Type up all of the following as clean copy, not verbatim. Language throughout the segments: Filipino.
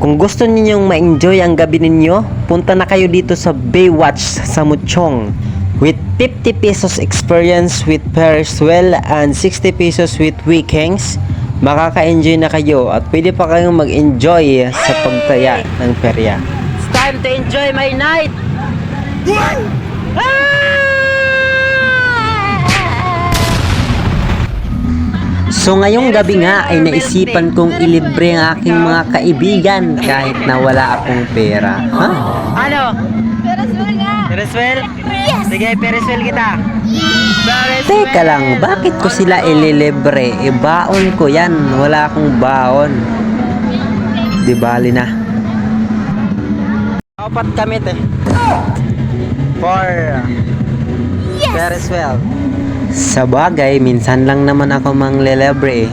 Kung gusto ninyong ma-enjoy ang gabi ninyo, punta na kayo dito sa Baywatch sa Muchong. With 50 pesos experience with Ferris wheel and 60 pesos with weekends, makaka-enjoy na kayo at pwede pa kayong mag-enjoy sa pagtaya ng perya. It's time to enjoy my night! So ngayong gabi nga ay naisipan kong ilibre ang aking mga kaibigan kahit na wala akong pera. Ha? Ano? Peraswell nga! Pereswell? Yes! Sige, Pereswell kita. Teka lang, bakit ko sila ililibre? Baon ko yan. Wala akong baon. Di bali na. Apat kami for Pereswell. Sa bagay, minsan lang naman ako manglelebre eh.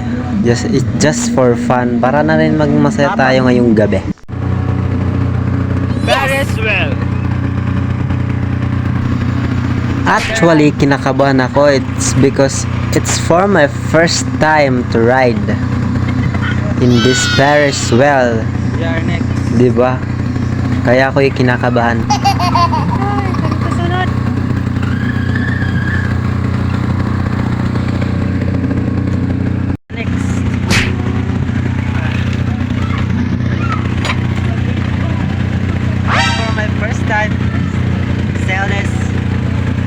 Just for fun. Para na rin maging masaya tayo ngayong gabi. Pereswell. Actually, kinakabahan ako. It's because it's for my first time to ride in this Pereswell. We are next. Diba? Kaya ako kinakabahan.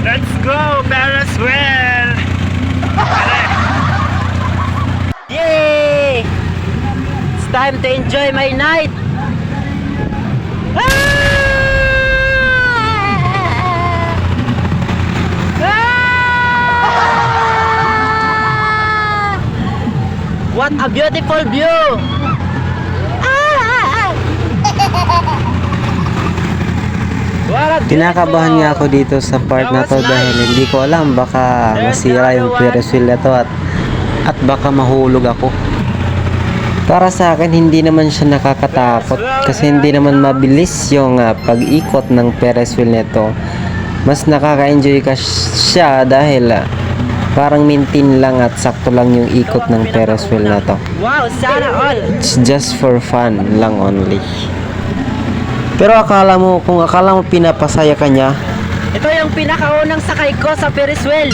Let's go, Pereswell! Yay! It's time to enjoy my night! What a beautiful view! Kinakabahan nga ako dito sa part na to dahil hindi ko alam, baka masira yung Ferris wheel na to at baka mahulog ako. Para sa akin, hindi naman siya nakakatakot kasi hindi naman mabilis yung pag-ikot ng Ferris wheel nito. Mas nakaka-enjoy ka siya dahil parang maintain lang at sakto lang yung ikot ng Ferris wheel na to. Wow, sana all! It's just for fun lang only. Pero kung akala mo pinapasaya ka niya, ito yung pinakaunang sakay ko sa Ferris wheel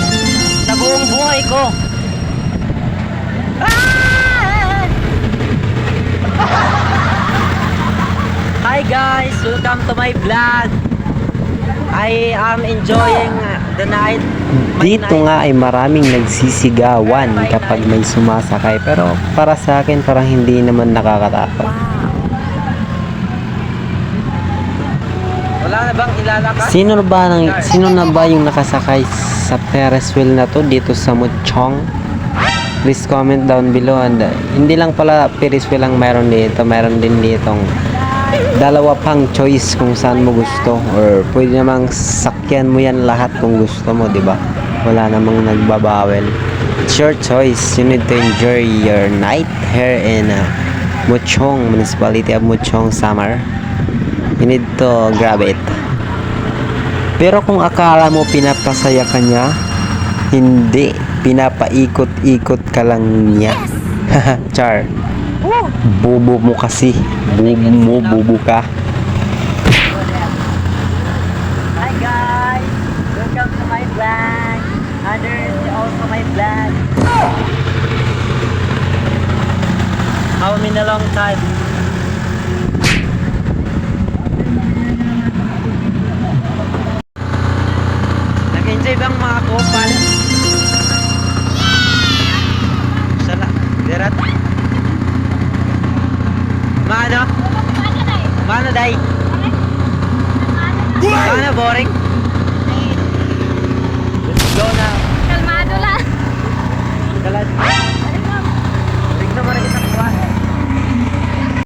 sa buong buhay ko. Hi guys, welcome to my vlog. I am enjoying the night. Dito nga ay maraming nagsisigawan kapag may sumasakay, pero para sa akin parang hindi naman nakakatakot. Wala na bang ilalakas? Sino na ba yung nakasakay sa Ferris wheel na to dito sa Muchong? Please comment down below. And hindi lang pala Ferris wheel ang meron dito, meron din ditong dalawa pang choice kung saan mo gusto, or pwede namang sakyan mo yan lahat kung gusto mo, di ba? Wala namang nagbabawel. It's your choice. You need to enjoy your night here in Muchong, Municipality of Muchong, Samar. You need to grab it. Pero kung akala mo pinapasaya ka niya, hindi. Pinapaikot-ikot ka lang niya. Char. Bobo mo kasi. Bobo ka. Hi guys! Welcome to my vlog! Others also my vlog. How many long time? Nag-enjoy bang mga kupal? Sala, dirat. Maano? Maano, day? Maano, boring?